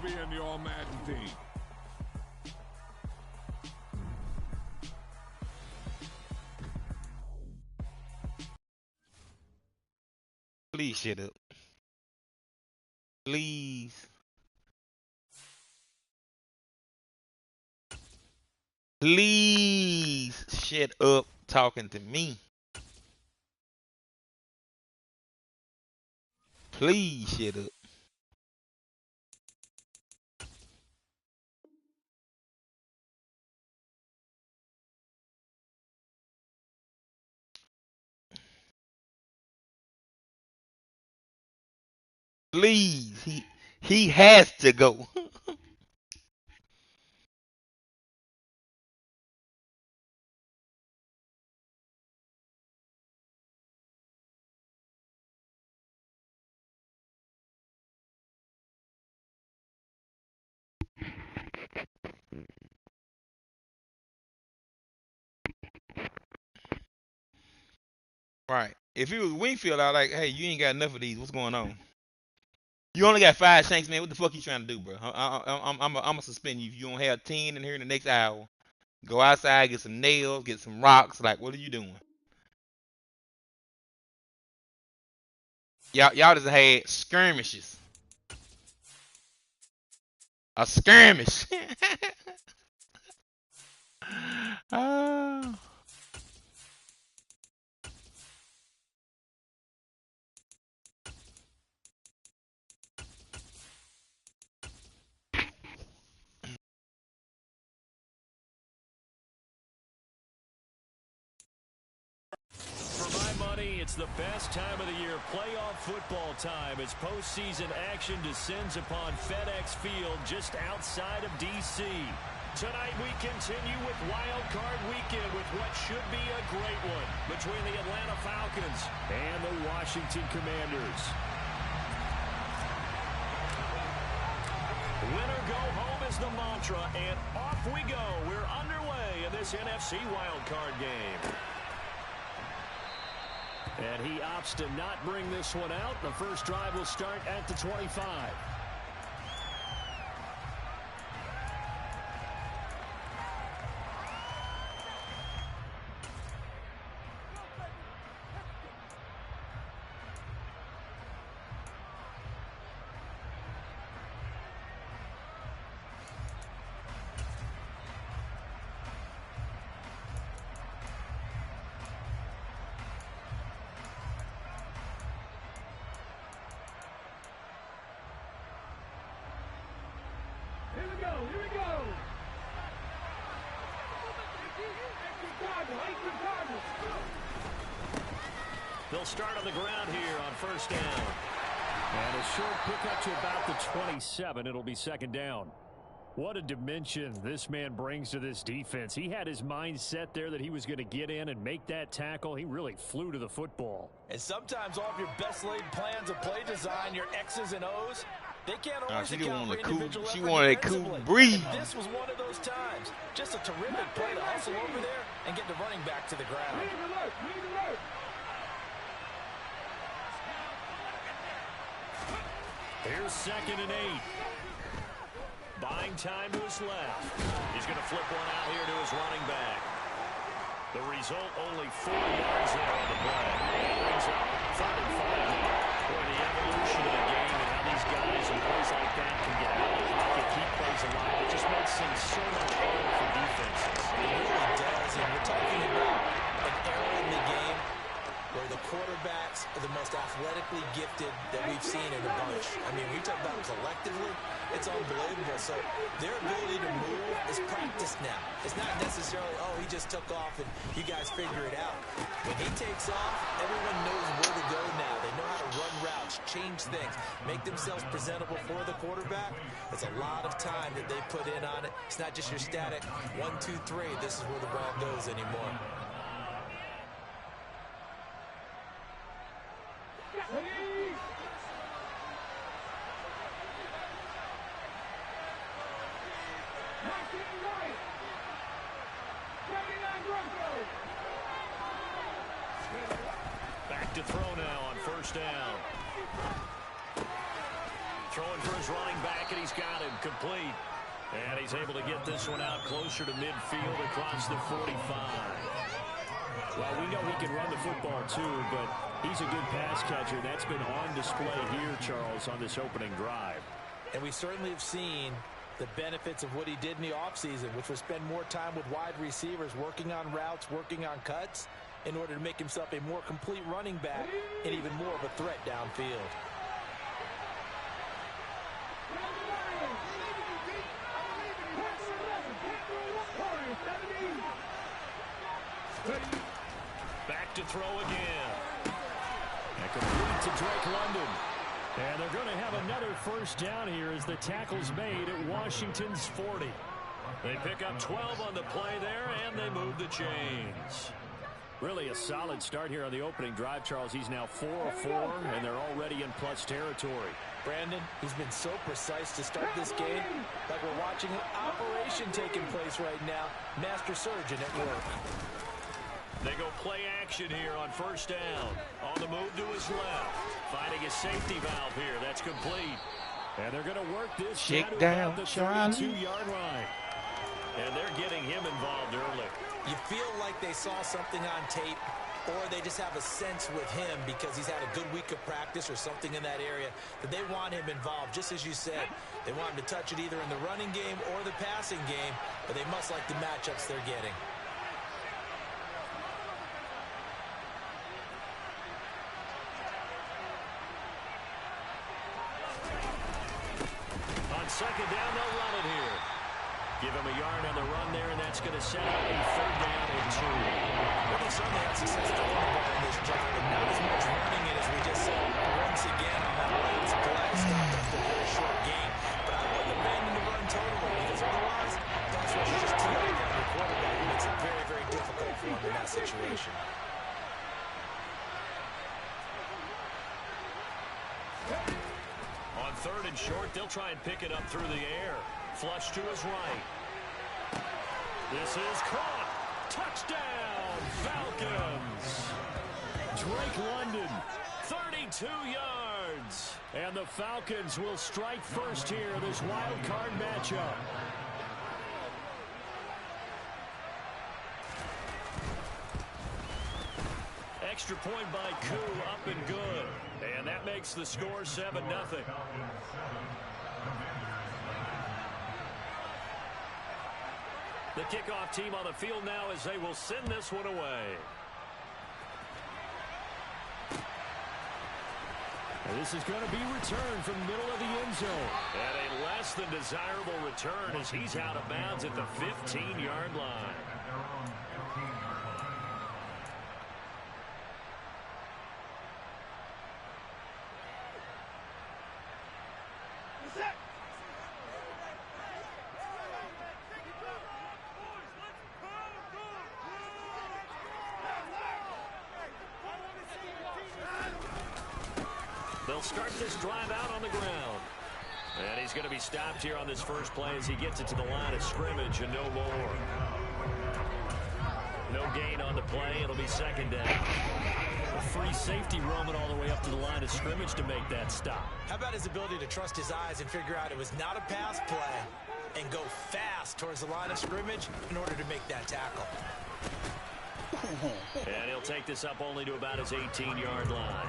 being the All-Madden team. Please shut up. Please. Please shut up talking to me. Please shut up. Please. He has to go. Right. If it was Wingfield, I'd like, hey, you ain't got enough of these. What's going on? You only got 5 shanks, man. What the fuck you trying to do, bro? I'm gonna suspend you if you don't have 10 in here in the next hour. Go outside, get some nails, get some rocks. Like, what are you doing? Y'all just had skirmishes. A skirmish. Ah. For my money, it's the best time of the year, playoff football time, as postseason action descends upon FedEx Field just outside of D.C. Tonight we continue with Wild Card Weekend with what should be a great one between the Atlanta Falcons and the Washington Commanders. Winner go home is the mantra, and off we go. We're underway in this NFC Wild Card game. And he opts to not bring this one out. The first drive will start at the 25. Here we go. They'll start on the ground here on first down. And a short pickup to about the 27. It'll be second down. What a dimension this man brings to this defense. He had his mind set there that he was going to get in and make that tackle. He really flew to the football. And sometimes all of your best laid plans of play design, your X's and O's, they can't always account for individual effort. She wanted a cool breeze. This was one of those times. Just a terrific play to hustle over there and get the running back to the ground. Here's 2nd and 8. Buying time to his left. He's going to flip one out here to his running back. The result, only 4 yards there on the play. That brings up 3rd and 5. Boy, the evolution of the game and how these guys and plays like that can get out of the pocket, keep plays alive. It just makes things so much harder for defenses. It really does, and we're talking about an era in the game where the quarterbacks are the most athletically gifted that we've seen in a bunch. I mean, we talk about collectively, it's unbelievable. So their ability to move is practiced now. It's not necessarily, oh, he just took off and you guys figure it out. When he takes off, everyone knows where to go now. They know how to run routes, change things, make themselves presentable for the quarterback. It's a lot of time that they put in on it. It's not just your static 1, 2, 3. This is where the ball goes anymore. Back to throw now on first down. Throwing for his running back, and he's got him. complete. And he's able to get this one out closer to midfield across the 45. Well, we know he can run the football too, but he's a good pass catcher. That's been on display here, Charles, on this opening drive. And we certainly have seen the benefits of what he did in the offseason, which was spend more time with wide receivers, working on routes, working on cuts, in order to make himself a more complete running back and even more of a threat downfield. Back to throw again. And complete to Drake London. And they're going to have another first down here as the tackle's made at Washington's 40. They pick up 12 on the play there, and they move the chains. Really a solid start here on the opening drive, Charles. He's now 4 of 4, and they're already in plus territory. Brandon, he's been so precise to start this game, like we're watching an operation taking place right now. Master surgeon at work. They go play action here on first down. On the move to his left. Finding a safety valve here. That's complete. And they're going to work this Shake down, the 32-yard line. And they're getting him involved early. You feel like they saw something on tape, or they just have a sense with him because he's had a good week of practice or something in that area that they want him involved. Just as you said, they want him to touch it either in the running game or the passing game, but they must like the matchups they're getting. On second down, they'll run it here. Give him a yard on the run there, and that's going to set up a third down and 2. Well, they certainly had success throwing the ball in this drive, and not as much running it as we just saw once again on that last play. Stopped after a very short game. But I wouldn't abandon the run totally, because otherwise, pass rush is just too hard on your quarterback. It makes it very, very difficult for him in that situation. On third and short, they'll try and pick it up through the air. Flush to his right. This is caught. Touchdown, Falcons. Drake London, 32 yards. And the Falcons will strike first here, this wild card matchup. Extra point by Koo, up and good. And that makes the score 7-0. The kickoff team on the field now as they will send this one away. And this is going to be returned from the middle of the end zone. And a less than desirable return as he's out of bounds at the 15-yard line. They'll start this drive out on the ground. And he's going to be stopped here on this first play as he gets it to the line of scrimmage and no more. No gain on the play. It'll be second down. A free safety roaming all the way up to the line of scrimmage to make that stop. How about his ability to trust his eyes and figure out it was not a pass play and go fast towards the line of scrimmage in order to make that tackle. And he'll take this up only to about his 18-yard line.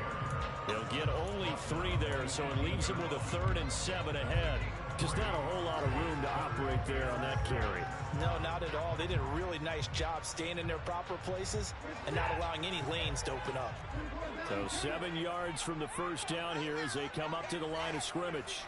He'll get only 3 there, so it leaves him with a 3rd and 7 ahead. Just not a whole lot of room to operate there on that carry. No, not at all. They did a really nice job staying in their proper places and not allowing any lanes to open up. So 7 yards from the first down here as they come up to the line of scrimmage.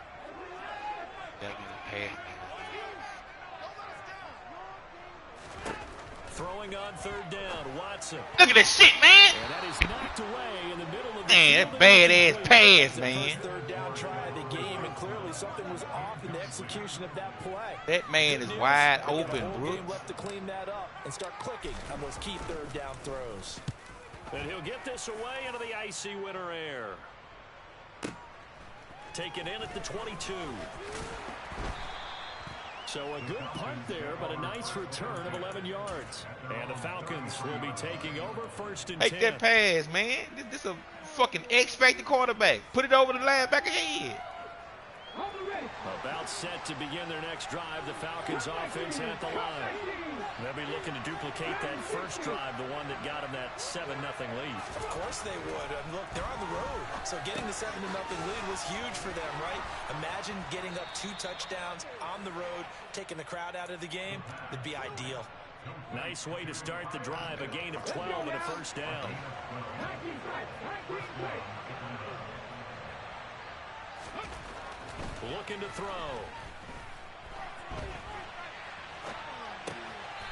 Throwing on third down, Watson. Look at this shit, man. And that is knocked away in the middle of the Man, that badass pass, man. Third down try of the game, and clearly something was off in the execution of that play. That man is wide open, bro. Game left to clean that up and start clicking on those key third down throws. And he'll get this away into the icy winter air. Taken in at the 22. So a good punt there, but a nice return of 11 yards. And the Falcons will be taking over first and 10. Take that pass, man. This is a fucking X-Factor quarterback. Put it over the linebacker head. About set to begin their next drive, the Falcons offense at the line. They'll be looking to duplicate that first drive, the one that got them that 7-0 lead. Of course they would. And look, they're on the road. So getting the 7-0 lead was huge for them, right? Imagine getting up 2 touchdowns on the road, taking the crowd out of the game. It'd be ideal. Nice way to start the drive, a gain of 12 and a first down. Looking to throw.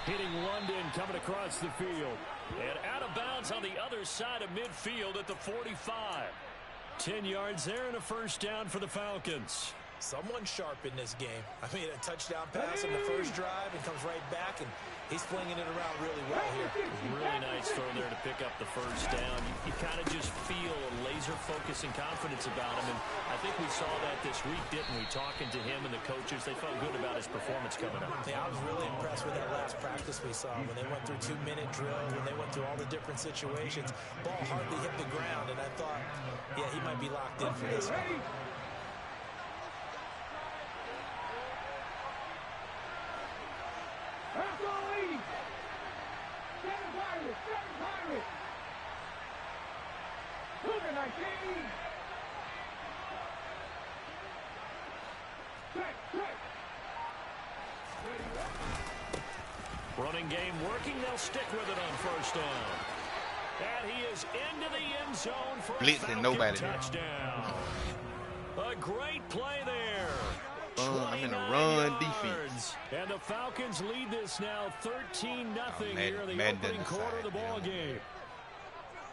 Hitting London coming across the field. And out of bounds on the other side of midfield at the 45. 10 yards there and a first down for the Falcons. Someone sharp in this game. I mean, a touchdown pass in the first drive and comes right back, and he's flinging it around really well here. Really nice throw there to pick up the first down. You kind of just feel a laser focus and confidence about him, and I think we saw that this week, didn't we? Talking to him and the coaches, they felt good about his performance coming up. Yeah, I was really impressed with that last practice we saw when they went through 2-minute drill, when they went through all the different situations. Ball hardly hit the ground, and I thought, yeah, he might be locked in for this one. Running game working. They'll stick with it on first down. And he is into the end zone for a Blitzing nobody touchdown. A great play there. I'm in a run defense. And the Falcons lead this now 13-0 here in the Madden opening quarter of the ball game.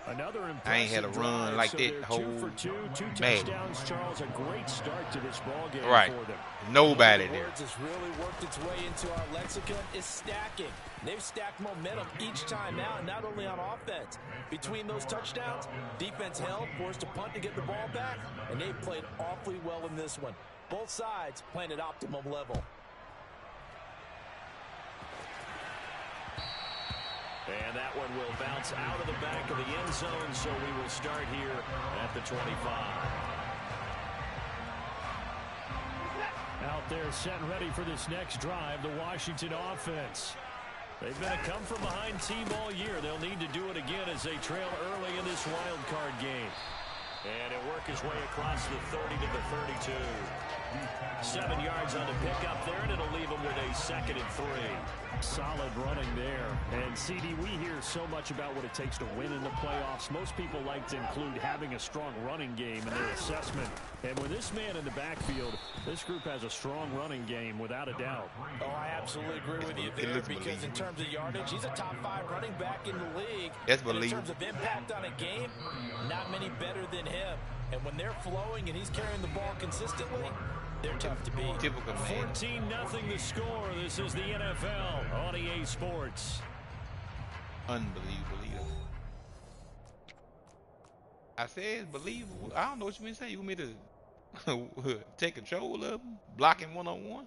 Another impressive I ain't had a run drive, like so that they're whole 2 for 2, 2 Madden. touchdowns, Charles. A great start to this ball game Right. for them. Nobody there. Words has really worked its way into our lexicon is stacking. They've stacked momentum each time out, not only on offense. Between those touchdowns, defense held, forced a punt to get the ball back, and they've played awfully well in this one. Both sides playing at optimum level. And that one will bounce out of the back of the end zone, so we will start here at the 25. Out there set and ready for this next drive, the Washington offense. They've been a come-from-behind team all year. They'll need to do it again as they trail early in this wild card game. And he'll work his way across the 30 to the 32. 7 yards on the pickup there, and it'll leave him with a 2nd and 3. Solid running there. And, CD, we hear so much about what it takes to win in the playoffs. Most people like to include having a strong running game in their assessment. And with this man in the backfield, this group has a strong running game, without a doubt. Oh, I absolutely agree with you there, because in terms of yardage, he's a top 5 running back in the league. That's and in believable. terms of impact on a game, not many better than him. And when they're flowing and he's carrying the ball consistently, they're tough to beat. Typical man. 14-0 the score. This is the NFL on EA Sports. Unbelievable. I said it's believable. I don't know what you mean to say. You want me to take control of him? Block him one-on-one?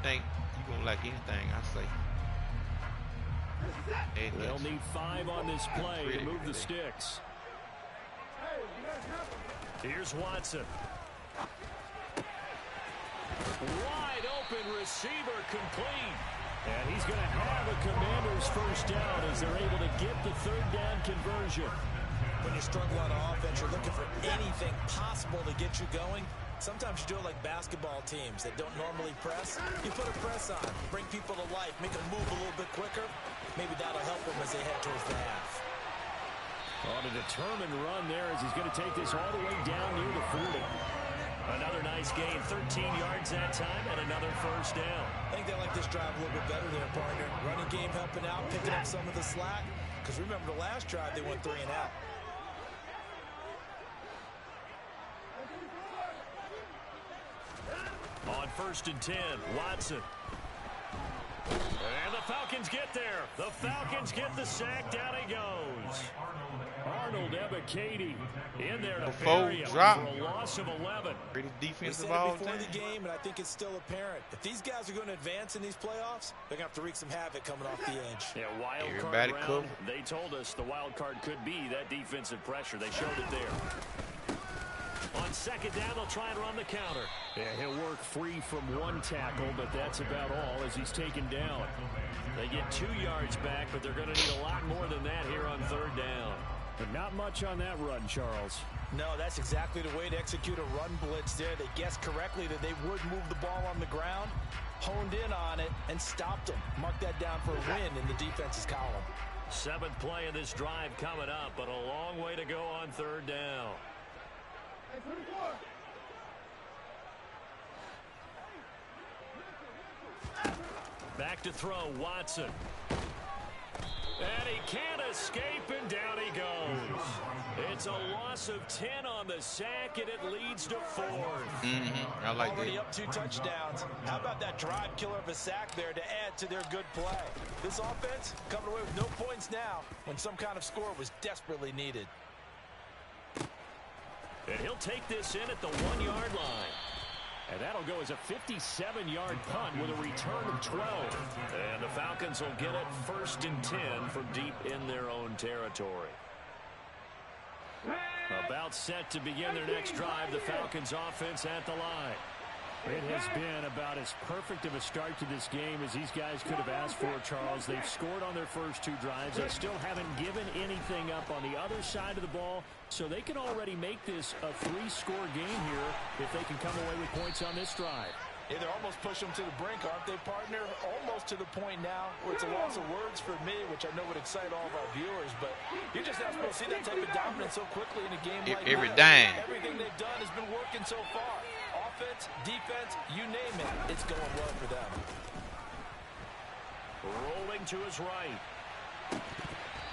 Think you gonna like anything I say. Hey, They'll need 5 on this play to move the sticks. Here's Watson. Wide open receiver complete. And he's going to have a Commander's first down as they're able to get the 3rd down conversion. When you struggle on offense, you're looking for anything possible to get you going. Sometimes you do it like basketball teams that don't normally press. You put a press on, bring people to life, make them move a little bit quicker. Maybe that'll help them as they head towards the half. On a determined run there as he's going to take this all the way down near the 40. Another nice gain, 13 yards that time, and another first down. I think they like this drive a little bit better there, partner. Running game helping out, picking up some of the slack. Because remember, the last drive, they went 3 and out. On 1st and 10, Watson. And the Falcons get there. The Falcons get the sack. Down he goes. Arnold Ebiketie in there to bury him for a loss of 11. Pretty defensive we said all it before time. the game, and I think it's still apparent. If these guys are going to advance in these playoffs, they're going to have to wreak some havoc coming off the edge. Yeah, wild Everybody card round. They told us the wild card could be that defensive pressure. They showed it there. On second down, they'll try and run the counter. Yeah, he'll work free from one tackle, but that's about all as he's taken down. They get 2 yards back, but they're going to need a lot more than that here on third down. But not much on that run, Charles. No, that's exactly the way to execute a run blitz there. They guessed correctly that they would move the ball on the ground, honed in on it, and stopped them. Mark that down for a win in the defense's column. 7th play of this drive coming up, but a long way to go on third down. Back to throw, Watson. And he can't escape, and down he goes. It's a loss of 10 on the sack, and it leads to 4th. I like Already that. up 2 touchdowns. How about that drive killer of a sack there to add to their good play? This offense coming away with no points now when some kind of score was desperately needed. And he'll take this in at the 1-yard line. And that'll go as a 57-yard punt with a return of 12. And the Falcons will get it 1st and 10 from deep in their own territory. About set to begin their next drive, the Falcons offense at the line. It has been about as perfect of a start to this game as these guys could have asked for, Charles. They've scored on their first 2 drives. They still haven't given anything up on the other side of the ball, so they can already make this a 3-score game here if they can come away with points on this drive. Yeah, they're almost pushing them to the brink, aren't they, partner? Almost to the point now where it's a loss of words for me, which I know would excite all of our viewers, but you're just not supposed to see that type of dominance so quickly in a game like Every this. dime. Everything they've done has been working so far. Offense, defense, you name it, it's going well for them. Rolling to his right.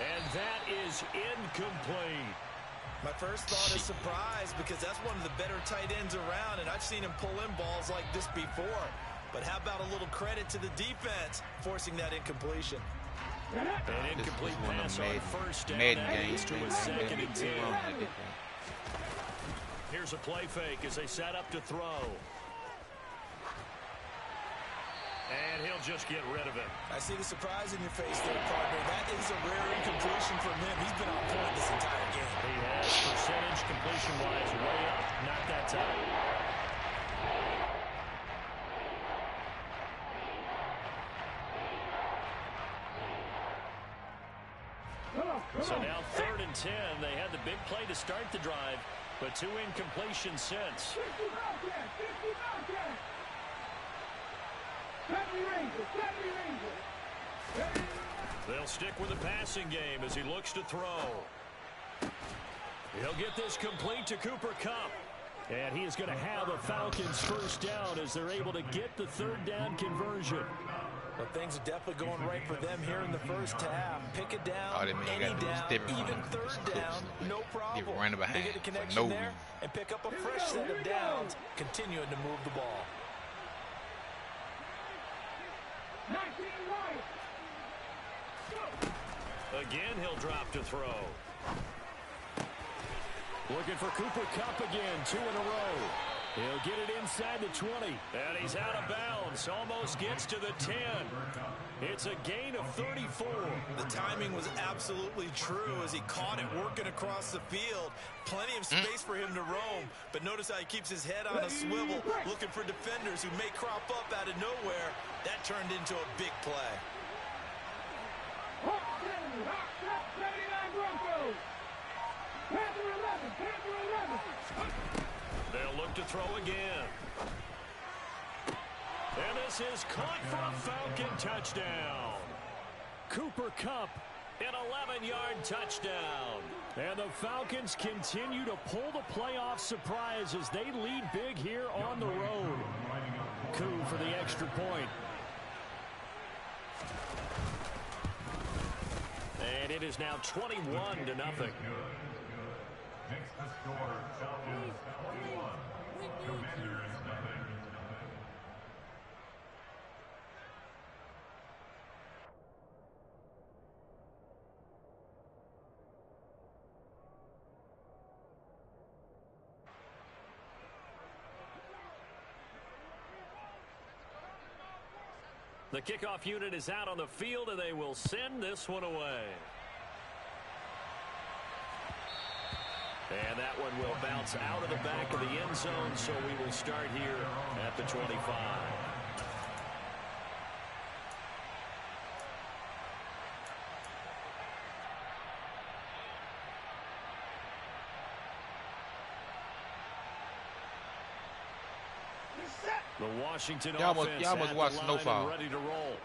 And that is incomplete. My first thought is surprise because that's one of the better tight ends around, and I've seen him pull in balls like this before. But how about a little credit to the defense forcing that incompletion? An incomplete pass on first down. Madden That games. leads to a 2nd and 10. Here's a play fake as they set up to throw. And he'll just get rid of it. I see the surprise in your face there, partner. That is a rare incompletion from him. He's been on point this entire game. He has percentage completion-wise way up. Not that time. So now 3rd and 10. They had the big play to start the drive, but 2 incompletions since. They'll stick with the passing game as he looks to throw. He'll get this complete to Cooper Kupp. And he is going to have a Falcons first down as they're able to get the 3rd down conversion. But things are definitely going right for them here in the first half. Pick it down, Oh, they may any got down, this different even one. 3rd down, no problem. Get running behind They get a for connection no there reason. and pick up a fresh set of downs, continuing to move the ball. 19 right. Again, he'll drop to throw. Looking for Cooper Kupp again, 2 in a row. He'll get it inside the 20. And he's out of bounds. Almost gets to the 10. It's a gain of 34. The timing was absolutely true as he caught it working across the field. Plenty of space for him to roam, but notice how he keeps his head on a swivel, looking for defenders who may crop up out of nowhere. That turned into a big play. Hawk 70, Hawk 79 Broncos. Panther 11, Panther 11. They'll look to throw again. And this is caught for a Falcon touchdown. Cooper Kupp, An 11-yard touchdown. and the Falcons continue to pull the playoff surprise as they lead big here on the road. Coup for the extra point. And it is now 21-0. Makes the score Falcons 21, Commanders nothing. The kickoff unit is out on the field, and they will send this one away. And that one will bounce out of the back of the end zone, so we will start here at the 25. The Washington offense y'all must watch at the line Snowfall. and ready to roll.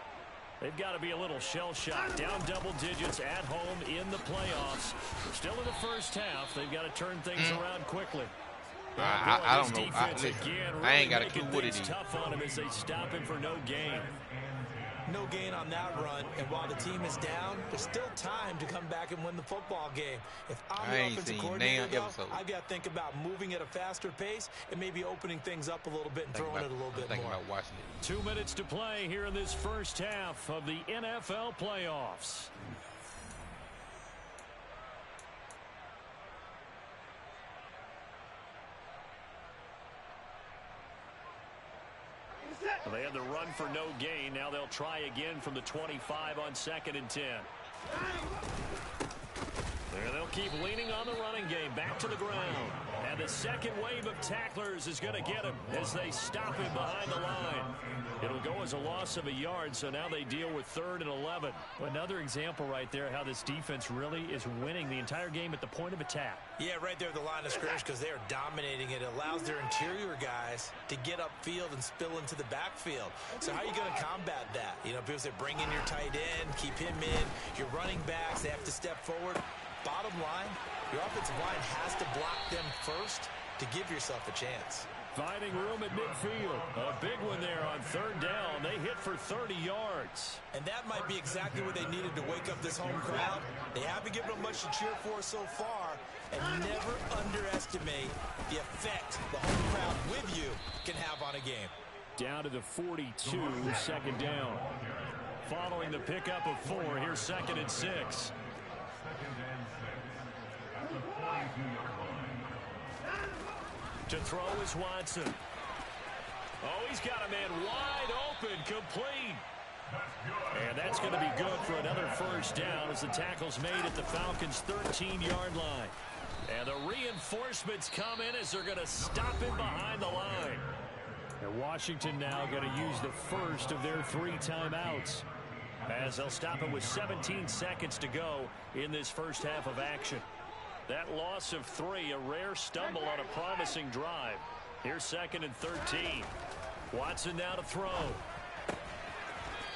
They've got to be a little shell-shocked. Down double digits at home in the playoffs. Still in the first half. They've got to turn things around quickly. I don't know. Listen, I ain't got a clue what it is. Tough on him as they stop him for no gain. No gain on that run, and while the team is down, there's still time to come back and win the football game. If I'm the offensive coordinator, though, I've got to think about moving at a faster pace and maybe opening things up a little bit and throwing it a little bit more. About watching it. 2 minutes to play here in this first half of the NFL playoffs. They had the run for no gain. Now they'll try again from the 25 on 2nd and 10. There they'll keep leaning on the running game. Back to the ground. And the second wave of tacklers is going to get him as they stop him behind the line. It'll go as a loss of a yard, so now they deal with 3rd and 11. Another example right there how this defense really is winning the entire game at the point of attack. Yeah, right there at the line of scrimmage because they are dominating it. It allows their interior guys to get upfield and spill into the backfield. So how are you going to combat that? You know, people say bring in your tight end, keep him in. Your running backs, they have to step forward. Bottom line, your offensive line has to block them first to give yourself a chance. Finding room at midfield. A big one there on 3rd down. They hit for 30 yards. And that might be exactly what they needed to wake up this home crowd. They haven't given them much to cheer for so far. And never underestimate the effect the home crowd with you can have on a game. Down to the 42, 2nd down. Following the pickup of 4, here's 2nd and 6. To throw is Watson. Oh, he's got a man wide open, complete. And that's going to be good for another 1st down as the tackle's made at the Falcons' 13-yard line. And the reinforcements come in as they're going to stop him behind the line. And Washington now going to use the first of their 3 timeouts as they'll stop it with 17 seconds to go in this first half of action. That loss of 3, a rare stumble on a promising drive. Here's 2nd and 13. Watson now to throw.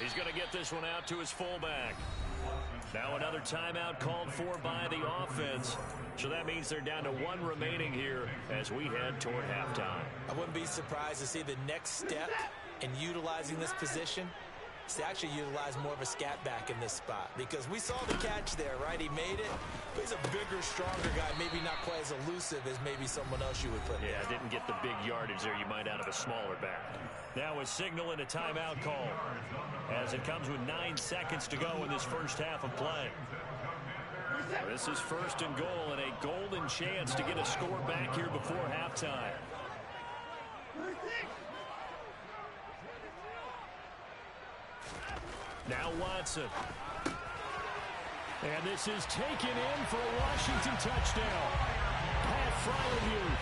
He's going to get this one out to his fullback. Now another timeout called for by the offense. So that means they're down to 1 remaining here as we head toward halftime. I wouldn't be surprised to see the next step in utilizing this position to actually utilize more of a scat back in this spot, because we saw the catch there, right? He made it, but he's a bigger, stronger guy, maybe not quite as elusive as maybe someone else you would put there. Yeah, didn't get the big yardage there you might out of a smaller back. Now a signal and a timeout call as it comes with 9 seconds to go in this first half of play. This is 1st and goal and a golden chance to get a score back here before halftime. Now Watson. And this is taken in for a Washington touchdown. Pat Fryermuth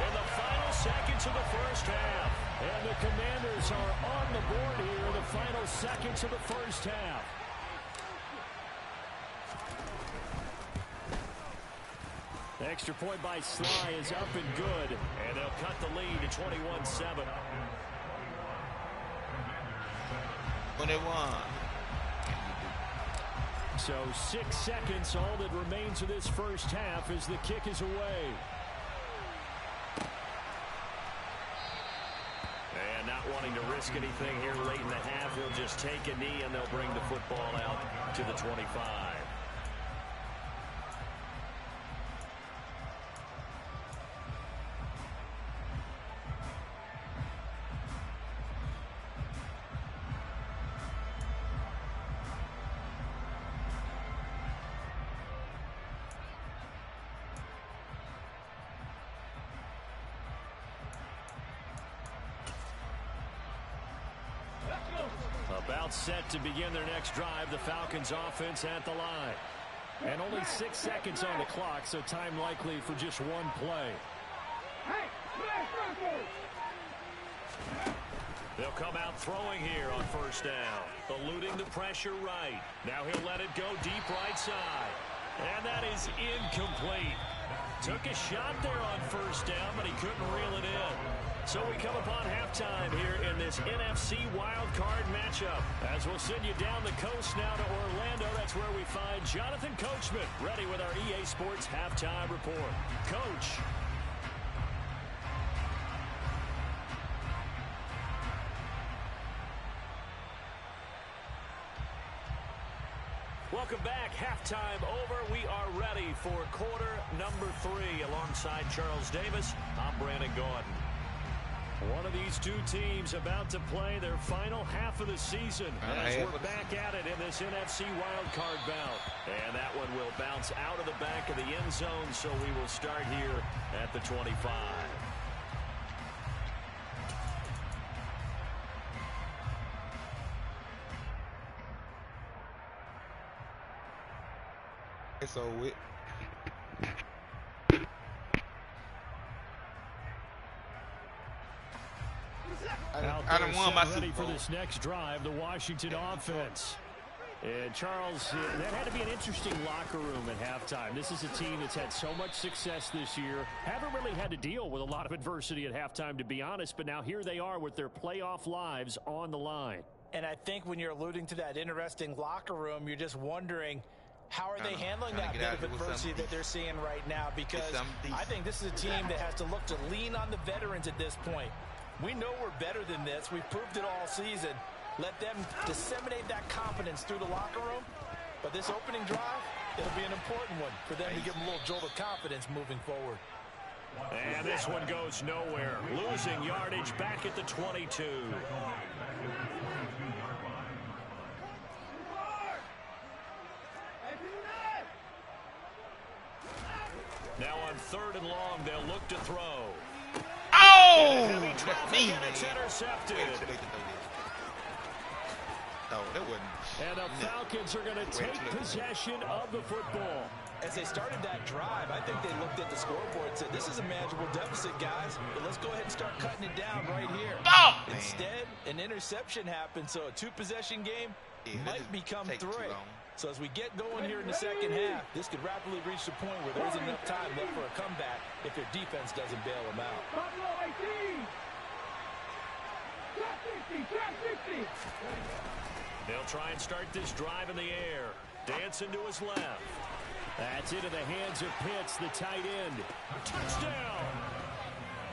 in the final seconds of the first half. And the Commanders are on the board here in the final seconds of the first half. Extra point by Sly is up and good. And they'll cut the lead to 21-7. 21. So 6 seconds, all that remains of this first half as the kick is away. And not wanting to risk anything here late in the half, he'll just take a knee and they'll bring the football out to the 25. About set to begin their next drive. The Falcons offense at the line. And only 6 seconds on the clock, so time likely for just one play. Hey, smash Broncos! They'll come out throwing here on first down. Eluding the pressure right. Now he'll let it go deep right side. And that is incomplete. Took a shot there on first down, but he couldn't reel it in. So we come upon halftime here in this NFC wild card matchup. As we'll send you down the coast now to Orlando, that's where we find Jonathan Coachman, ready with our EA Sports halftime report. Coach. Welcome back. Halftime over. We are ready for quarter number 3. Alongside Charles Davis, I'm Brandon Gordon. One of these two teams about to play their final half of the season as we're back at it in this NFC wildcard bout. And that one will bounce out of the back of the end zone, so we will start here at the 25. It's over with. I done won my ready Super for Bowl. this next drive, the Washington offense. And Charles, that had to be an interesting locker room at halftime. This is a team that's had so much success this year. Haven't really had to deal with a lot of adversity at halftime, to be honest. But now here they are with their playoff lives on the line. And I think when you're alluding to that interesting locker room, you're just wondering, how are they handling that bit of adversity that they're seeing right now? Because I think this is a team that has to look to lean on the veterans at this point. We know we're better than this. We've proved it all season. Let them disseminate that confidence through the locker room. But this opening drive, it'll be an important one for them to give them a little jolt of confidence moving forward. And this one goes nowhere. Losing yardage back at the 22. Now on 3rd and long, they'll look to throw. Oh! Heavy That's traffic, me, and it's man. intercepted. No, that wasn't. And the Falcons are going to take possession of the football. As they started that drive, I think they looked at the scoreboard and said, this is a manageable deficit, guys, but let's go ahead and start cutting it down right here. Oh, Instead, an interception happened, so a 2-possession game might become 3. So as we get going here in the second half, this could rapidly reach the point where there isn't enough time left for a comeback if their defense doesn't bail them out. Buffalo 18! Top 60! Top 60! They'll try and start this drive in the air. Dancing to his left. That's into the hands of Pitts, the tight end. Touchdown!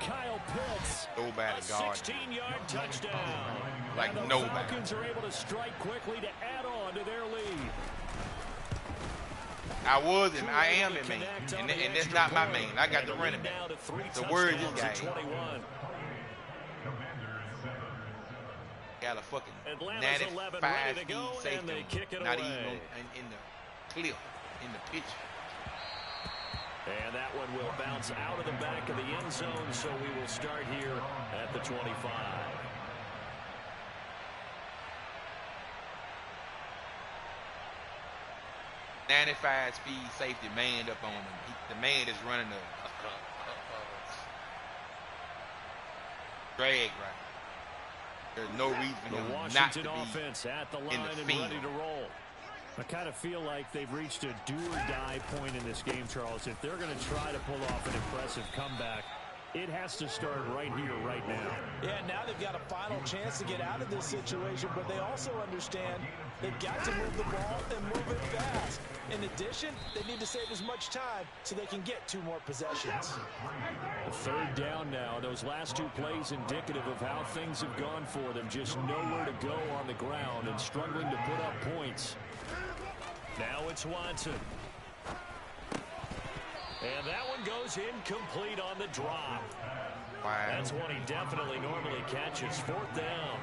Kyle Pitts. Nobody A guard. 16-yard touchdown. Like and the nobody. Falcons are able to strike quickly to add on to their lead. I was and I am a man. And that's not my man. I got the running back. The word is guy. Got a fucking Atlanta's 11 ready to go, 95 speed and they safety. kick it Not away. even in the clip, in the pitch. And that one will bounce out of the back of the end zone, so we will start here at the 25. 95 speed safety manned up on him. The man is running a drag right. There's no reason for The him not to Washington be offense at the line in the and field. ready to roll. I kind of feel like they've reached a do-or-die point in this game, Charles. If they're going to try to pull off an impressive comeback, it has to start right here, right now. Yeah, now they've got a final chance to get out of this situation, but they also understand they've got to move the ball and move it fast. In addition, they need to save as much time so they can get 2 more possessions. The 3rd down now. Those last 2 plays indicative of how things have gone for them. Just nowhere to go on the ground and struggling to put up points. Now it's Watson. And that one goes incomplete on the drop. Wow. That's one he definitely normally catches. 4th down.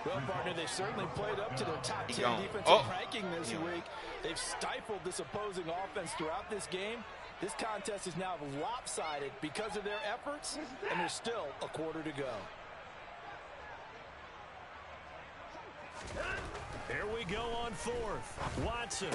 Well, partner, they've certainly played up to their top 10 gone. defensive ranking this week. They've stifled this opposing offense throughout this game. This contest is now lopsided because of their efforts, and there's still a quarter to go. Here we go on 4th. Watson.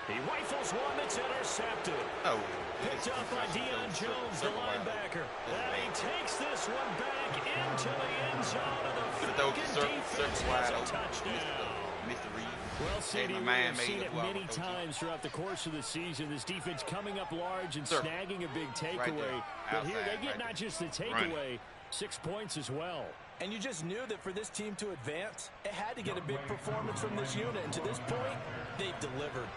He rifles one that's intercepted. Oh. Picked up by Deion Jones, the linebacker. And he takes this one back into the end zone of the Falcons defense has a touchdown. Mr. Reed. Well, CD, my we've man seen made it it many times throughout the course of the season. This defense coming up large and snagging a big takeaway. But here they get not just the takeaway, 6 points as well. And you just knew that for this team to advance, it had to get a big performance from this unit. And to this point, they've delivered.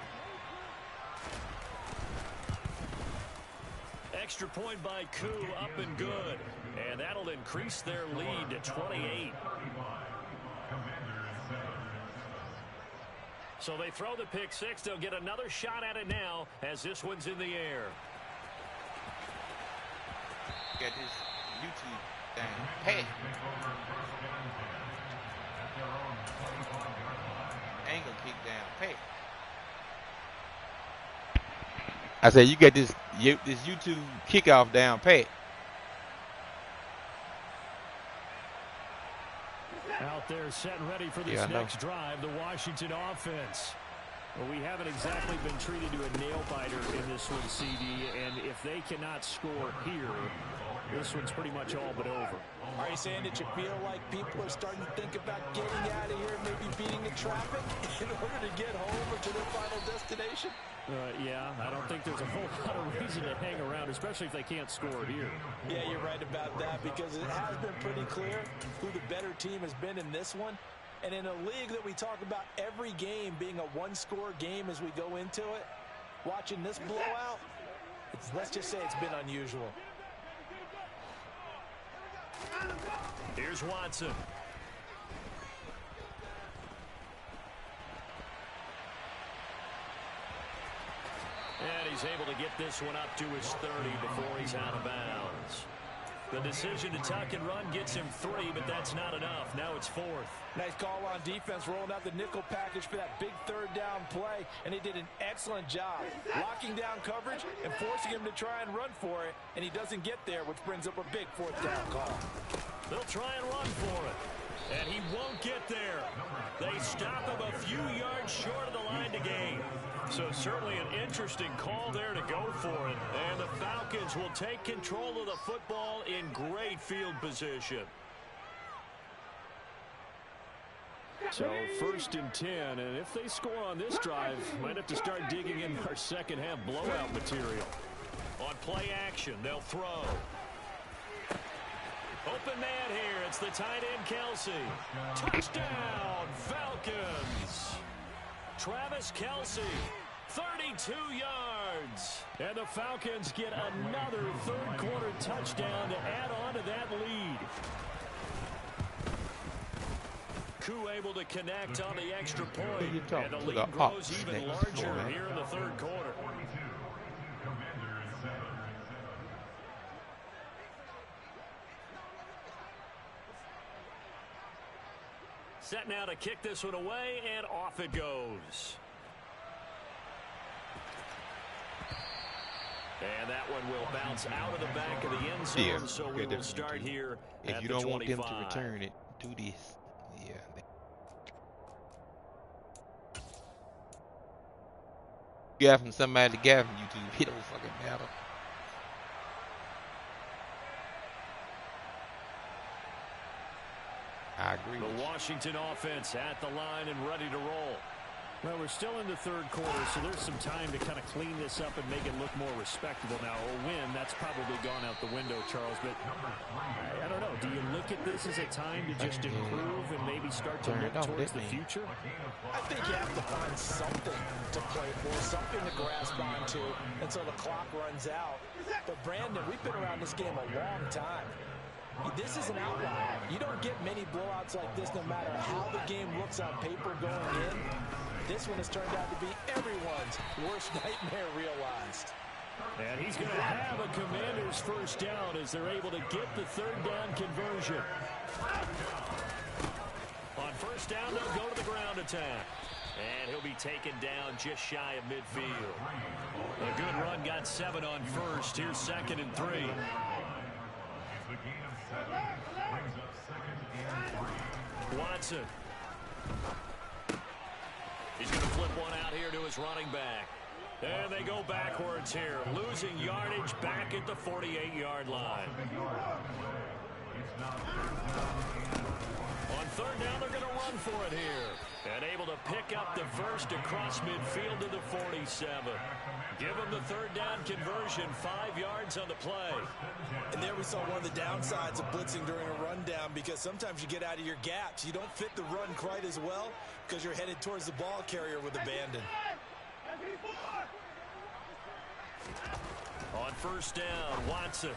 Extra point by Koo, up and good. And that'll increase their lead to 28. So they throw the pick six. They'll get another shot at it now as this one's in the air. Get his YouTube down. Hey. Angle kick down. Hey. I said you get this YouTube kickoff down pat. Out there set and ready for this next drive, the Washington offense. Well, we haven't exactly been treated to a nail-biter in this one, CD, and if they cannot score here, this one's pretty much all but over. Are you saying that you feel like people are starting to think about getting out of here, maybe beating the traffic in order to get home or to their final destination? Yeah, I don't think there's a whole lot of reason to hang around, especially if they can't score here. Yeah, you're right about that because it has been pretty clear who the better team has been in this one. And in a league that we talk about every game being a one-score game as we go into it, watching this blowout, let's just say it's been unusual. Here's Watson. And he's able to get this one up to his 30 before he's out of bounds. The decision to tuck and run gets him 3, but that's not enough. Now it's 4th. Nice call on defense, rolling out the nickel package for that big third down play, and he did an excellent job locking down coverage and forcing him to try and run for it, and he doesn't get there, which brings up a big 4th down call. They'll try and run for it, and he won't get there. They stop him a few yards short of the line to gain. So certainly an interesting call there to go for it. And the Falcons will take control of the football in great field position. So 1st and 10, and if they score on this drive, might have to start digging in our second half blowout material. On play action, they'll throw. Open man here. It's the tight end, Kelsey. Touchdown, Falcons. Travis Kelsey, 32 yards. And the Falcons get another third-quarter touchdown to add on to that lead. Koo able to connect on the extra point. And the to lead the grows Hawks even next larger quarter. here in the third quarter. Set now to kick this one away, and off it goes. And that one will bounce out of the back of the end zone, Yeah, so we will start here If at you the don't 25. want them to return it, do this. Yeah. Gaffing somebody to gaffing you to hit don't fucking matter. I agree. The Washington offense at the line and ready to roll. Well, we're still in the third quarter, so there's some time to kind of clean this up and make it look more respectable. Now, a win, that's probably gone out the window, Charles, but I don't know. Do you look at this as a time to just improve and maybe start to look towards the future? I think you have to find something to play for, something to grasp onto until the clock runs out. But, Brandon, we've been around this game a long time. This is an outlier. You don't get many blowouts like this no matter how the game looks on paper going in. This one has turned out to be everyone's worst nightmare realized. And he's going to have a Commander's first down as they're able to get the third down conversion. On first down, they'll go to the ground attack. And he'll be taken down just shy of midfield. A good run got 7 on first. Here's 2nd and 3. Watson. He's going to flip one out here to his running back. And they go backwards here, losing yardage back at the 48-yard line. On third down, they're going to run for it here. And able to pick up the first across midfield to the 47. Give them the third down conversion, 5 yards on the play. And there we saw one of the downsides of blitzing during a rundown, because sometimes you get out of your gaps. You don't fit the run quite as well because you're headed towards the ball carrier with abandon. On first down, Watson.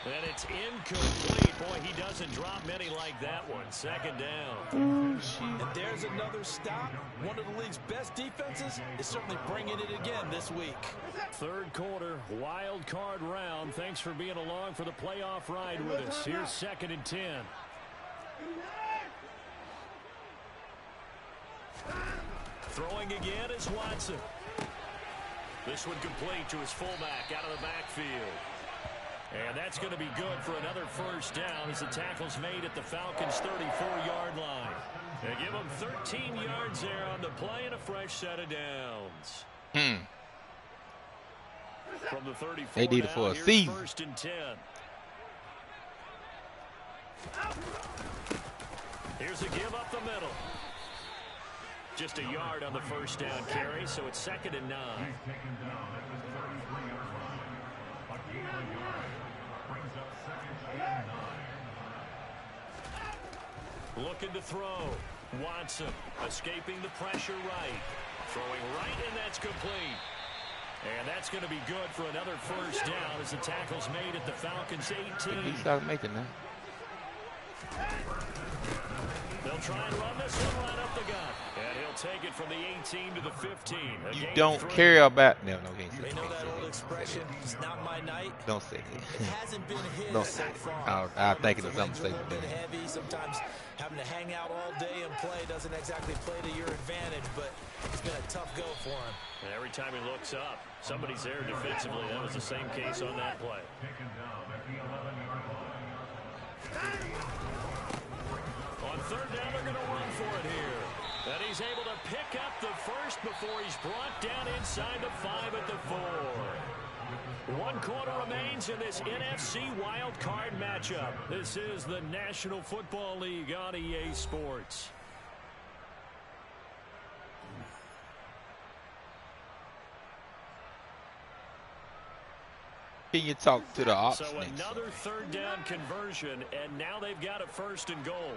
And it's incomplete. Boy, he doesn't drop many like that one. Second down. And there's another stop. One of the league's best defenses is certainly bringing it again this week. Third quarter, wild card round. Thanks for being along for the playoff ride with us. Here's 2nd and 10. Throwing again is Watson. This one complete to his fullback out of the backfield. And that's going to be good for another first down as the tackle's made at the Falcons' 34-yard line. They give them 13 yards there on the play and a fresh set of downs. From the 34 they did it for a season. 1st and 10. Here's a give up the middle. Just a yard on the first down carry, so it's 2nd and 9. Looking to throw. Watson escaping the pressure right. Throwing right, and that's complete. And that's going to be good for another first down as the tackle's made at the Falcons' 18. He started making that. They'll try and run this one right up the gut. And he'll take it from the 18 to the 15. You don't care about... No, They know that old expression, it's not my night. Don't say It that. hasn't been his Don't so say it. far. I'll think of something to say. A little bit heavy, sometimes having to hang out all day and play doesn't exactly play to your advantage, but it's been a tough go for him. And every time he looks up, somebody's there defensively. That was the same case on that play. On third down, they're going to run for it here. And he's able to pick up the first before he's brought down inside the 5 at the 4. 1 quarter remains in this NFC wild card matchup. This is the National Football League on EA Sports. Can you talk to the ops So next? another third down conversion, and now they've got a 1st and goal.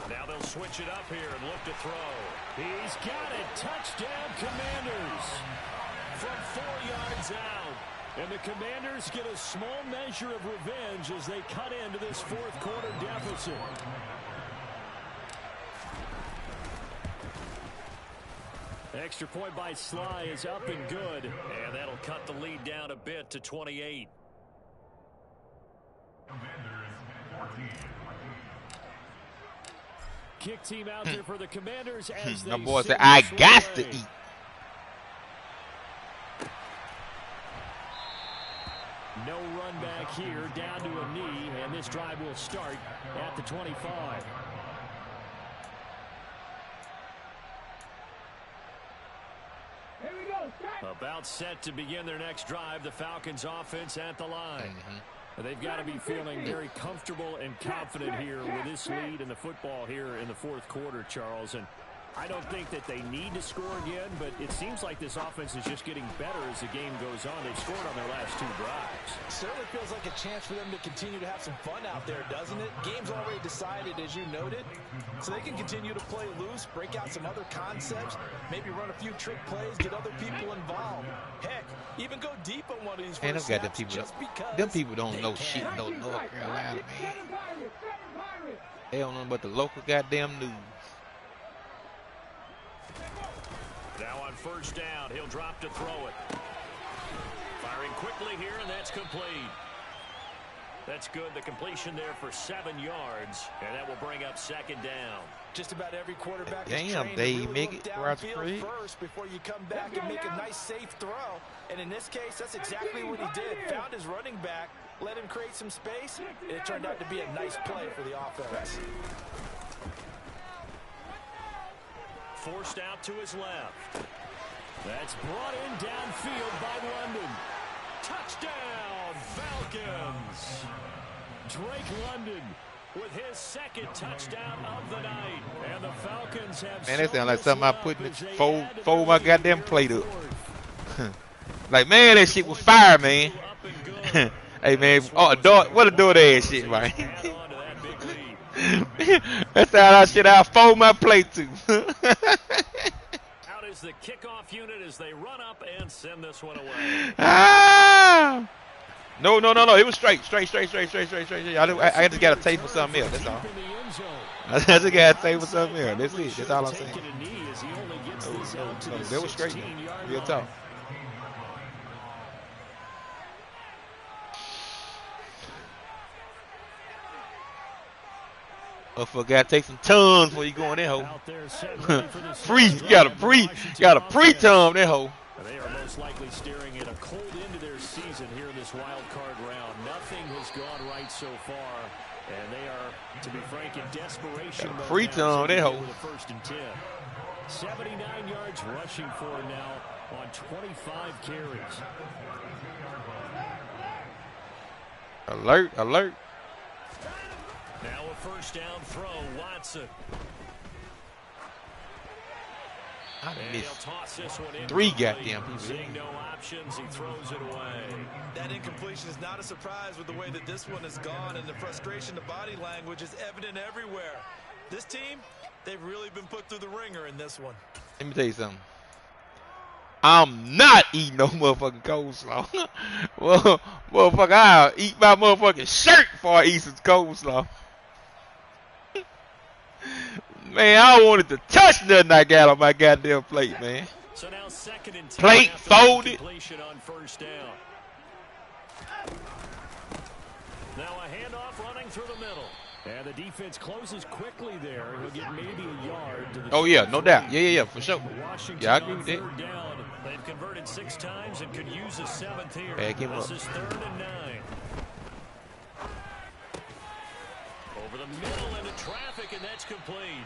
Now they'll switch it up here and look to throw. He's got it. Touchdown, Commanders. From 4 yards out. And the Commanders get a small measure of revenge as they cut into this 4th quarter deficit. Extra point by Sly is up and good. And that'll cut the lead down a bit to 28. Kick team out there for the Commanders as they My boy said, send I this one got away. to eat. No run back here, down to a knee, and this drive will start at the 25. Here we go. Set. About set to begin their next drive, the Falcons offense at the line. They've got to be feeling very comfortable and confident here with this lead in the football here in the 4th quarter, Charles. And I don't think that they need to score again, but it seems like this offense is just getting better as the game goes on. They've scored on their last 2 drives. Certainly feels like a chance for them to continue to have some fun out there, doesn't it? Game's already decided, as you noted, so they can continue to play loose, break out some other concepts, maybe run a few trick plays, get other people involved. Heck, even go deep on one of these Man, first them goddamn snaps people, just because them people don't they know can. shit. No North Carolina, man. Seven Pirates. They don't know about the local goddamn news. Now on first down, he'll drop to throw it. Firing quickly here, and that's complete. That's good. The completion there for 7 yards, and that will bring up 2nd down. Just about every quarterback is Damn, trained Dave, to really make look it Roger downfield Craig. first before you come back and make a nice, safe throw. And in this case, that's exactly what he did. Found his running back, let him create some space, and it turned out to be a nice play for the offense. Forced out to his left. That's brought in downfield by London. Touchdown, Falcons! Drake London with his second touchdown of the night. And the Falcons have Man, that sound like something I put in the fold my goddamn plate up. Like, man, that shit was fire, man. Hey, man, oh, what a DoorDash shit, right? That's how that shit I fold my plate to. Out is the kickoff unit as they run up and send this one away. Ah! No. It was straight. I just got a tape for something else. That's all. I just got a tape for something else. That's it. That's all I'm saying. No, that was straight. Real talk. Motherfucker gotta take some tons before you go in that hole. Free, you gotta pre-tum that hole. They are most likely staring at a cold end to their season here in this wild card round. Nothing has gone right so far, and they are, to be frank, in desperation. Pre-tum that hole. First and 10. 79 yards rushing for now on 25 carries. Alert. Now a first down throw, Watson. I missed Toss this one 3 goddamn people. Seeing no options, he throws it away. That incompletion is not a surprise with the way that this one has gone, and the frustration, the body language is evident everywhere. This team, they've really been put through the ringer in this one. Let me tell you something. I'm not eating no motherfucking coleslaw. Well, motherfucker, I'll eat my motherfucking shirt before I eat some coleslaw. Man, I wanted to touch nothing I got on my goddamn plate, man. So now second and 10 plate folded. On first down. Now a handoff running through the middle. And the defense closes quickly there. He'll get maybe a yard to the Oh, yeah, no doubt. Yeah, for sure. Washington yeah, I agree with that. Down. They've converted 6 times and could use a 7th here. Back him this up. is 3rd and 9. Over the middle into traffic, and that's complete.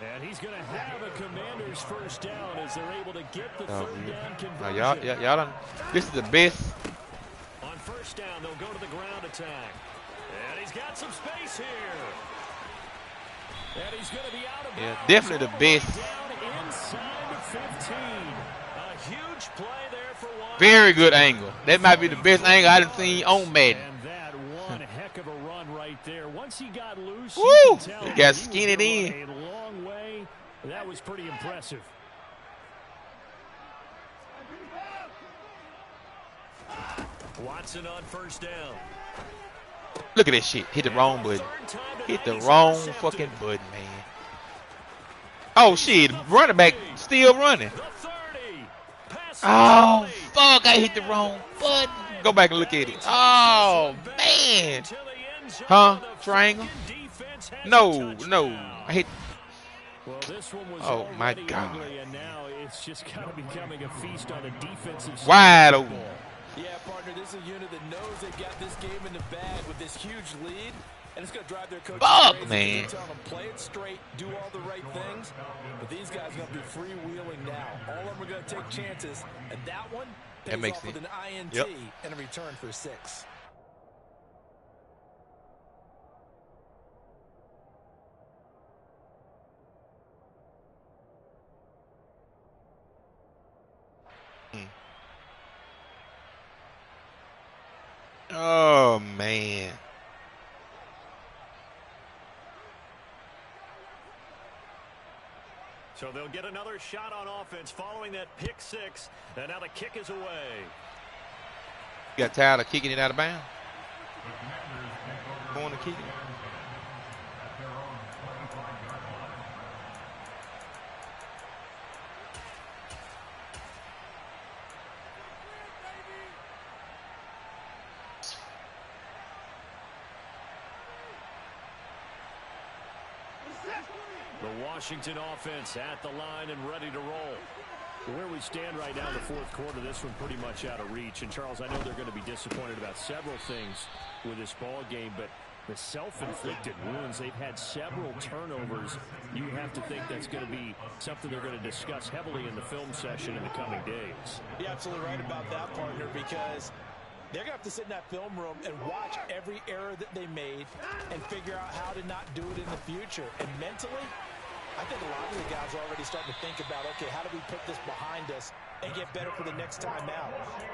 And he's going to have a Commander's first down as they're able to get the 3rd down conversion. Now, y'all done. This is the best. On first down, they'll go to the ground attack. And he's got some space here. And he's going to be out of bounds. Yeah, definitely the best. Down inside the 15. A huge play there for one. Very good angle. That might be the best angle I've seen on Madden. And that one heck of a run right there. Once he got loose, Woo! you can tell He got skinnied in. A long way. That was pretty impressive. Watson on first down. Look at that shit. Hit the wrong button. Hit the wrong fucking button, man. Oh, shit. Running back still running. Oh, fuck. I hit the wrong button. Go back and look at it. Oh, man. Huh? Triangle? No. I hit. Oh, my God. And now it's just kind of becoming a feast on the defensive side. Wide open. Yeah, partner, this is a unit that knows they've got this game in the bag with this huge lead, and it's going to drive their coach crazy. Man. Tell them, play it straight, do all the right things, but these guys are going to be freewheeling now. All of them are going to take chances, and that one pays makes off with sense. an INT Yep. and a return for 6. Oh, man. So they'll get another shot on offense following that pick 6, and now the kick is away. You got tired of kicking it out of bounds? Going to kick it. The Washington offense at the line and ready to roll. Where we stand right now in the fourth quarter, this one pretty much out of reach. And, Charles, I know they're going to be disappointed about several things with this ball game, but the self-inflicted wounds, they've had several turnovers. You have to think that's going to be something they're going to discuss heavily in the film session in the coming days. You're absolutely right about that, partner, because they're going to have to sit in that film room and watch every error that they made and figure out how to not do it in the future. And mentally, I think a lot of the guys are already starting to think about, okay, how do we put this behind us and get better for the next time out?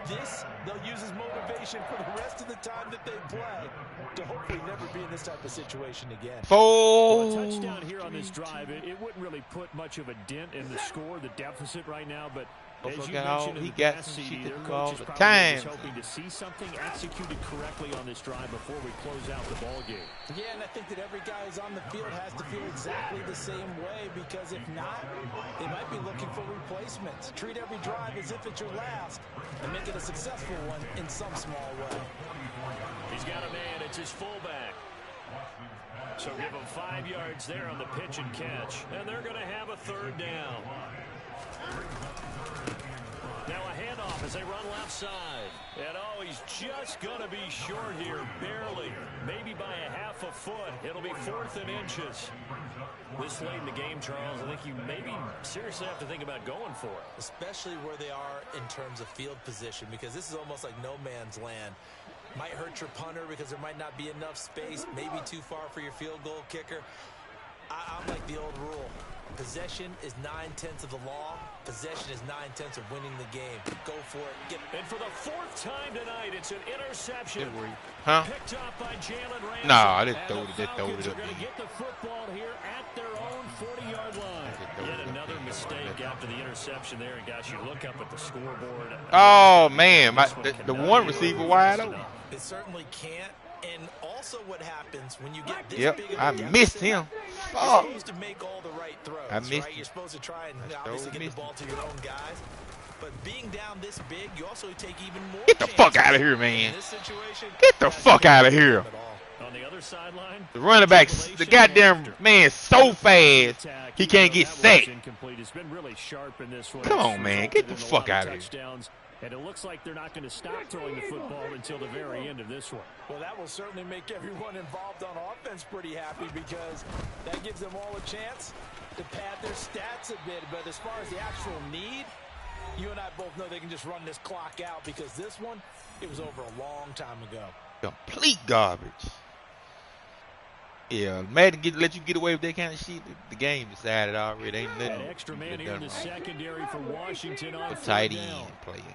This, they'll use as motivation for the rest of the time that they play to hopefully never be in this type of situation again. Well, a touchdown here on this drive, it wouldn't really put much of a dent in the score, the deficit right now, but as you mentioned in the past, CD, their coach is probably just hoping to see something executed correctly on this drive before we close out the ball game. Yeah, and I think that every guy who's on the field has to feel exactly the same way, because if not, they might be looking for replacements. Treat every drive as if it's your last and make it a successful one in some small way. He's got a man. It's his fullback. So give him 5 yards there on the pitch and catch. And they're going to have a third down. Now a handoff as they run left side. And oh, he's just going to be short here, barely. Maybe by a half a foot. It'll be 4th and inches. This late in the game, Charles, I think you maybe seriously have to think about going for it. Especially where they are in terms of field position, because this is almost like no man's land. Might hurt your punter because there might not be enough space, maybe too far for your field goal kicker. I'm like the old rule. Possession is 9/10 of the law. Possession is 9/10 of winning the game. Go for it. And for the 4th time tonight, it's an interception. Huh? Picked off by Jalen Ramsey. No, I just And throw it. the Just throw Falcons it are up. going to get the football here at their own 40-yard line. Yet another mistake after the interception there. And guys, you look up at the scoreboard. Oh man, the one receiver wide open. It certainly can't. And also what happens when you get this big of a I missed him. You're supposed to make all the right throws, I missed right? him. You're supposed to try and obviously get the ball to your own guys. But being down this big, you also take even more. Get the fuck out of here, man. In this situation, Get the fuck out of here. On the other sideline, The running back, the goddamn man, so fast he can't get sacked. It's been really sharp in this one. Come on, man, get the fuck out of here. And it looks like they're not going to stop throwing the football until the very end of this one. Well, that will certainly make everyone involved on offense pretty happy, because that gives them all a chance to pad their stats a bit. But as far as the actual need, you and I both know they can just run this clock out, because this one, it was over a long time ago. Complete garbage. Yeah, Madden let you get away with that kind of shit. The game decided already. Ain't nothing. An extra man here in the secondary for Washington on The third tight down. end play again.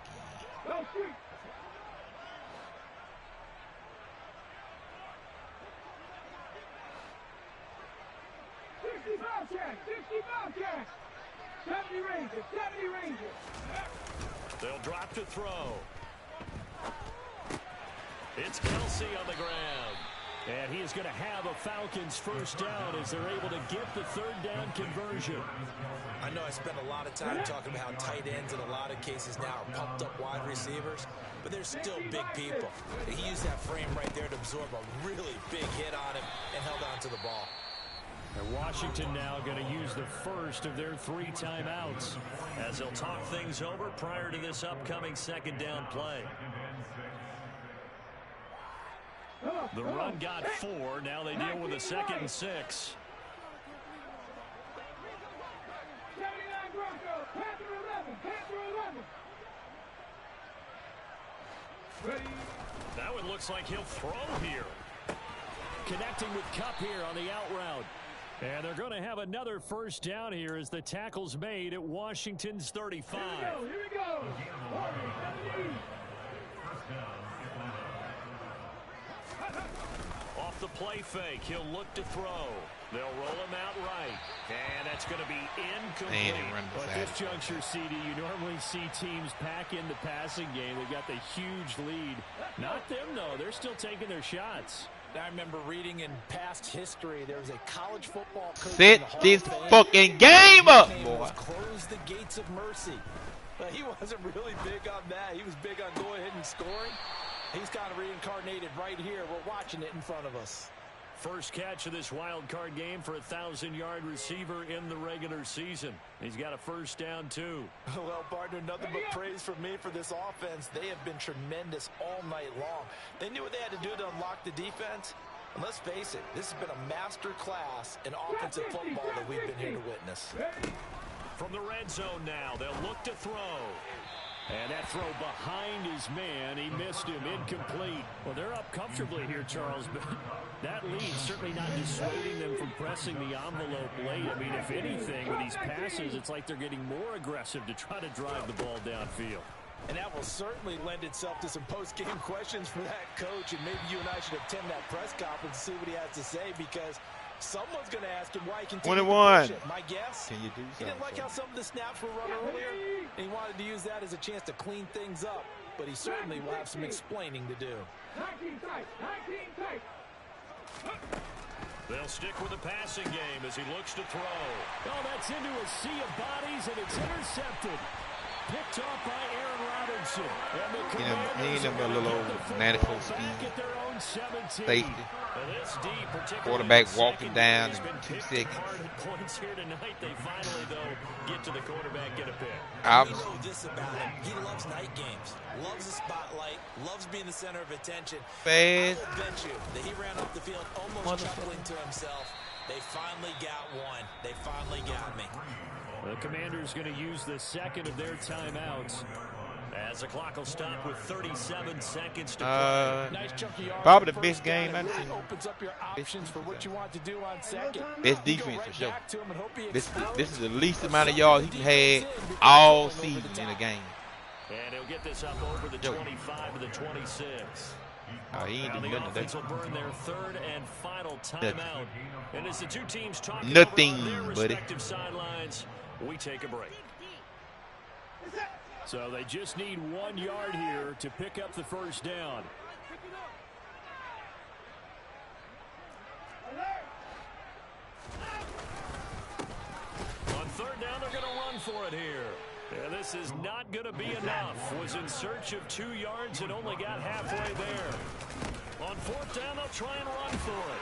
they'll drop to throw. It's Kelsey on the ground. And he is going to have a Falcons first down as they're able to get the third down conversion. I know I spent a lot of time talking about how tight ends in a lot of cases now are pumped up wide receivers, but they're still big people. He used that frame right there to absorb a really big hit on him and held on to the ball. And Washington now going to use the first of their 3 timeouts as they'll talk things over prior to this upcoming second down play. The run got 4. Now they deal with a 2nd and 6. That one looks like he'll throw here. Connecting with Cup here on the out route. And they're going to have another first down here as the tackle's made at Washington's 35. Here we go. Off the play fake, he'll look to throw. They'll roll him out right. And that's going to be incomplete. At this juncture, CD, you normally see teams pack in the passing game. They've got the huge lead. Not them, though. They're still taking their shots. I remember reading in past history, there was a college football coach. Set this fucking game up, boy. Close the gates of mercy. But he wasn't really big on that. He was big on go ahead and scoring. He's kind of reincarnated right here. We're watching it in front of us. First catch of this wild card game for a 1,000-yard receiver in the regular season. He's got a first down, too. Well, partner, nothing but praise from me for this offense. They have been tremendous all night long. They knew what they had to do to unlock the defense. And let's face it, this has been a master class in offensive football that we've been here to witness. From the red zone now, they'll look to throw. And that throw behind his man, he missed him, incomplete. Well, they're up comfortably here, Charles, but that lead certainly not dissuading them from pressing the envelope late. I mean, if anything, with these passes, it's like they're getting more aggressive to try to drive the ball downfield. And that will certainly lend itself to some post-game questions for that coach, and maybe you and I should attend that press conference and see what he has to say, because someone's going to ask him why he continued to push it. My guess, can you do he didn't like how some of the snaps were run earlier, and he wanted to use that as a chance to clean things up. But he certainly will have some explaining to do. 19 tight, 19 tight. They'll stick with the passing game as he looks to throw. Oh, that's into a sea of bodies, and it's intercepted. Picked off by Aaron Robinson. He ain't a little old 94 speed. Safety. Quarterback walking down in 2 seconds. Points here tonight. They finally, though, get to the quarterback, get a pick. We know this about him. He loves night games, loves the spotlight, loves being the center of attention. I will bet you that he ran off the field almost chuckling to himself. They finally got one. They finally got me. The Commanders going to use the second of their timeouts as the clock will stop with 37 seconds to play. Nice chunky yard. Probably the best game I've seen. Opens up your options for what you want to do on second. Best defense for sure. This is the least amount of yards he can have all season in a game. And he'll get this up over the 25 to the 26. He ain't Now doing the nothing offense today. will burn their third and final timeout. And as the two teams talk Nothing, over on their buddy. respective sidelines, we take a break. So they just need 1 yard here to pick up the first down. On third down, they're going to run for it here. And this is not going to be enough. Was in search of 2 yards and only got halfway there. On fourth down, they'll try and run for it.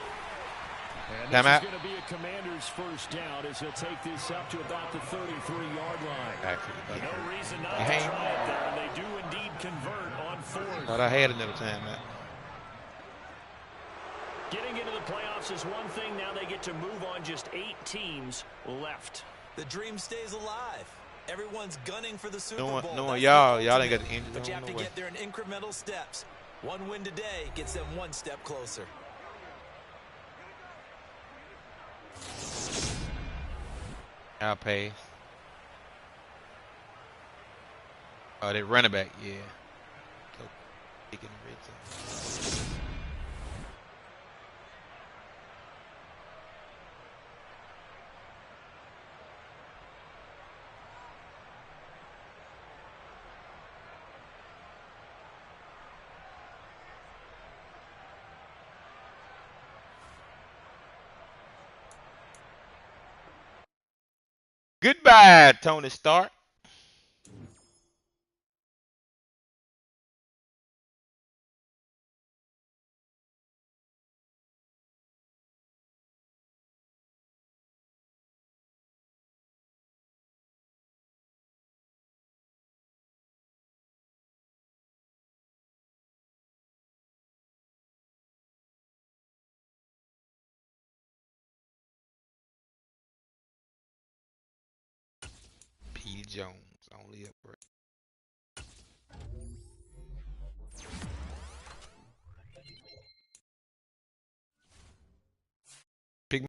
And this is going to be a Commander's first down as he'll take this up to about the 33-yard line. No reason not to try it there, and they do indeed convert on fourth. Thought I had another timeout. Getting into the playoffs is one thing. Now they get to move on. Just 8 teams left. The dream stays alive. Everyone's gunning for the Super Bowl. Knowing y'all ain't got the injury. But you have to get there in incremental steps. One win today gets them 1 step closer. I'll pass. Oh, they running back, yeah. So, taking the red zone. Goodbye, Tony Stark. P. Jones, only upright.